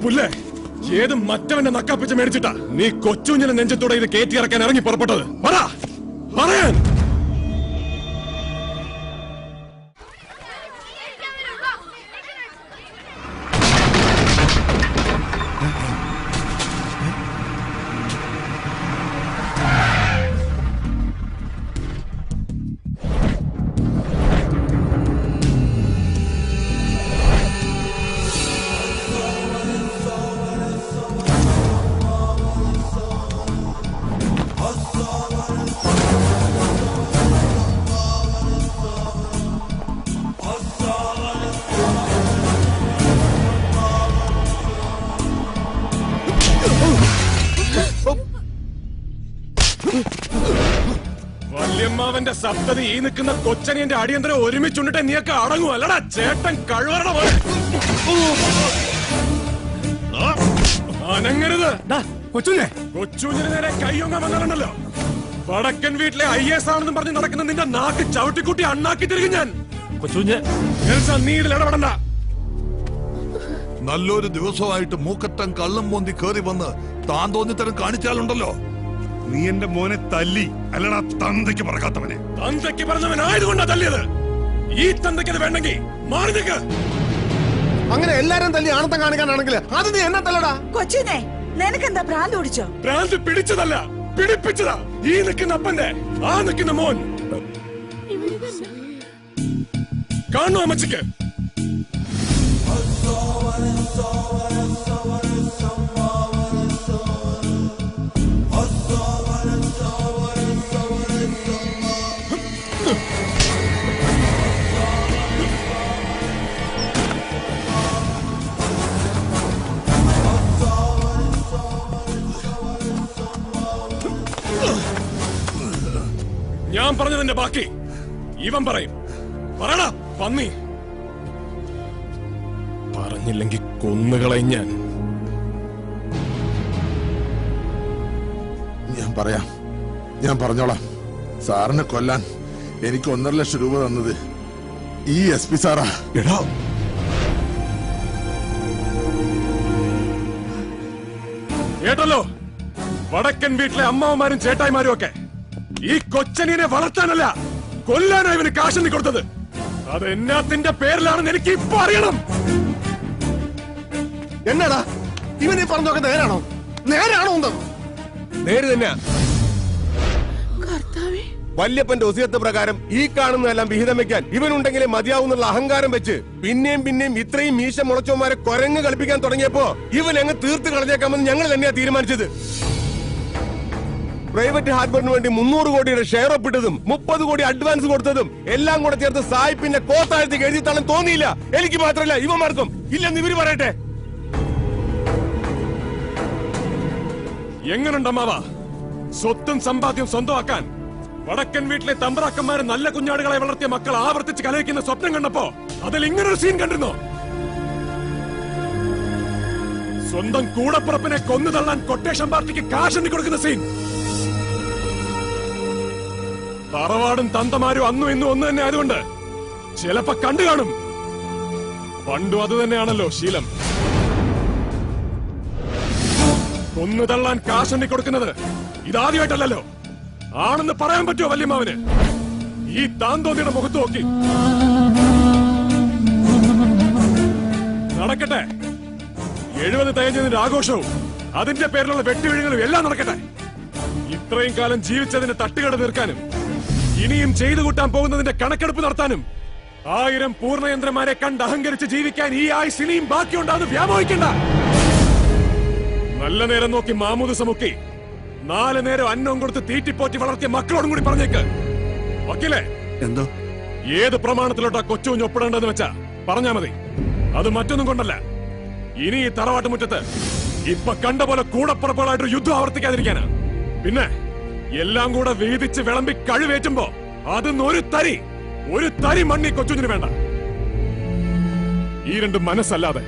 പുല്ലേ, ഏത് മറ്റവന്റെ നക്കാപ്പിച്ച് മേടിച്ചിട്ടാ നീ കൊച്ചുഞ്ഞിനെ നെഞ്ചത്തോടെ ഇത് കയറ്റി ഇറക്കാൻ ഇറങ്ങി പുറപ്പെട്ടത്? പറയാൻ അവന്റെ സപ്തതി ഈ നിൽക്കുന്ന കൊച്ചനിയന്റെ അടിയന്തരം ഒരുമിച്ചുണ്ടിട്ട് നീയൊക്കെ അടങ്ങും അല്ലടാ ചേട്ടൻ കഴിവറട പോലെ. അനങ്ങരുത്. കൊച്ചുഞ്ഞിന് നേരെ കൈയൊങ്ങ വന്നിട്ടുണ്ടല്ലോ. വടക്കൻ വീട്ടിലെ IAS ആണെന്നും പറഞ്ഞ് നടക്കുന്ന നിന്റെ നാക്ക് ചവിട്ടിക്കുട്ടി അണ്ണാക്കി തിരികെ ഞാൻ. നീ ഇതിൽ ഇടപെടണ്ട. നല്ലൊരു ദിവസമായിട്ട് മൂക്കറ്റം കള്ളം മോന്തി കേറി വന്ന് താൻ തോന്നിത്തരം കാണിച്ചാലുണ്ടല്ലോ. നീ എന്റെ മോനെ തല്ലി അല്ലടാ തന്തയ്ക്ക് പറക്കാത്തവനെ. തന്തയ്ക്ക് പറഞ്ഞവനായതുകൊണ്ടാ തല്ലിയത്. ഈ തന്തയ്ക്ക് അത് വേണ്ടെങ്കിൽ മാറി നിൽക്ക്. അങ്ങനെ എല്ലാരും തല്ലി ആണത്തം കാണിക്കാനാണെങ്കിൽ അത് നീ എന്നെ തല്ലടാ. കൊച്ചിനെ നിനക്കെന്താ ഭ്രാന്ത് പിടിച്ചോ? ഭ്രാന്ത് പിടിച്ചതല്ല, പിടിപ്പിച്ചതാ. ഈ നിൽക്കുന്ന അപ്പന്റെ ആ നിൽക്കുന്ന മോൻ. കാണു അമ്മച്ചിക്ക്. ഞാൻ പറഞ്ഞതിന്റെ ബാക്കി ഇവൻ പറയും. പറയടാ പന്നി. പറഞ്ഞില്ലെങ്കിൽ കൊന്നുകളയും ഞാൻ. ഞാൻ പറഞ്ഞോളാം. സാറിനെ കൊല്ലാൻ എനിക്ക് 1.5 ലക്ഷം രൂപ തന്നത് ഈ SP സാറാ. എടാ കേട്ടല്ലോ, വടക്കൻ വീട്ടിലെ അമ്മാവന്മാരും ചേട്ടായിമാരും ഒക്കെ ഈ കൊച്ചനിയെ വളർത്താനല്ല കൊല്ലാനാ ഇവന് കാശ് കൊടുത്തത്. അത് എന്നാത്തിന്റെ പേരിലാണെന്ന് എനിക്ക് ഇപ്പൊ അറിയണം. എന്നാടാ ഇവനീ പറഞ്ഞൊക്കെ നേരാണോ? നേര് തന്നെ. വല്യപ്പന്റെ ഒസിയത്ത് പ്രകാരം ഈ കാണുന്നതെല്ലാം വിഹിതം വെക്കാൻ ഇവനുണ്ടെങ്കിലേ മതിയാവുന്നുള്ള അഹങ്കാരം വെച്ച് പിന്നെയും ഇത്രയും മീശ മുളച്ചോമാരെ കൊരങ്ങ് കളിപ്പിക്കാൻ തുടങ്ങിയപ്പോ ഇവൻ അങ്ങ് തീർത്ത് കളഞ്ഞേക്കാമെന്ന് ഞങ്ങൾ തന്നെയാ തീരുമാനിച്ചത്. പ്രൈവറ്റ് ഹാർബറിന് വേണ്ടി 300 കോടിയുടെ ഷെയർ ഒപ്പിട്ടതും 30 കോടി അഡ്വാൻസ് കൊടുത്തതും എല്ലാം കൂടെ ചേർത്ത് സായിപ്പിന്റെ കോത്താഴത്തേക്ക് എഴുതിത്താളം തോന്നിയില്ല. എനിക്ക് മാത്രമല്ല ഇവന്മാർക്കും ഇല്ലെന്ന് ഇവര് പറയട്ടെ. എങ്ങനുണ്ടമ്മാവാ സ്വത്തും സമ്പാദ്യം സ്വന്തമാക്കാൻ വടക്കൻ വീട്ടിലെ തമ്പ്രാക്കന്മാര് നല്ല കുഞ്ഞാടുകളെ വളർത്തിയ മക്കൾ ആവർത്തിച്ച് കലയിക്കുന്ന സ്വപ്നം കണ്ടപ്പോ അതിൽ ഇങ്ങനൊരു സീൻ കണ്ടിരുന്നോ? സ്വന്തം കൂടപ്പുറപ്പിനെ കൊന്നു തള്ളാൻ കൊട്ടേഷൻ പാർട്ടിക്ക് കാശ് കൊടുക്കുന്ന സീൻ. തറവാടും തന്തമാരും അന്നും ഇന്നും ഒന്ന് തന്നെ ആയതുകൊണ്ട് ചിലപ്പോ കണ്ടു കാണും. പണ്ടും അത് തന്നെയാണല്ലോ ശീലം. കൊന്നു തള്ളാൻ കാശ് കൊടുക്കുന്നത് ഇതാദ്യമായിട്ടല്ലോ. ആണെന്ന് പറയാൻ പറ്റുമോ വല്യമ്മാവന്? ഈ താന്തോന്നിയുടെ മുഖത്ത് നോക്കി നടക്കട്ടെ. 70 തികഞ്ഞതിന്റെ ആഘോഷവും അതിന്റെ പേരിലുള്ള വെട്ടിവീഴുകളും എല്ലാം നടക്കട്ടെ. ഇത്രയും കാലം ജീവിച്ചതിന്റെ തട്ടുകട തീർക്കാനും ഇനിയും ചെയ്തു കൂട്ടാൻ പോകുന്നതിന്റെ കണക്കെടുപ്പ് നടത്താനും 1000 പൂർണ്ണയന്ത്രന്മാരെ കണ്ട് അഹങ്കരിച്ച് ജീവിക്കാൻ ഈ ആയുസ് ഇനിയും ബാക്കിയുണ്ടാന്ന് വ്യാമോഹിക്കണ്ട. നല്ല നേരം നോക്കി മാമൂദ് മുക്കി 4 നേരം അന്നം കൊടുത്ത് തീറ്റിപ്പോറ്റി വളർത്തിയ മക്കളോടും കൂടി പറഞ്ഞേക്ക്. വക്കീലേ, എന്തോ ഏത് പ്രമാണത്തിലോട്ടാ കൊച്ചുകുഞ്ഞ് ഒപ്പിടേണ്ടെന്ന് വെച്ചാ പറഞ്ഞാ മതി. അത് മറ്റൊന്നും കൊണ്ടല്ല, ഇനി ഈ തറവാട്ടുമുറ്റത്ത് ഇപ്പൊ കണ്ട പോലെ കൂടപ്പുറപ്പുകളായിട്ടൊരു യുദ്ധം ആവർത്തിക്കാതിരിക്കാനാ. പിന്നെ എല്ലാം കൂടെ വീതിച്ച് വിളമ്പി കഴിവേറ്റുമ്പോ അതിന്ന് ഒരു തരി മണ്ണി കൊച്ചുഞ്ഞിന് വേണ്ട. ഈ രണ്ട് മനസ്സല്ലാതെ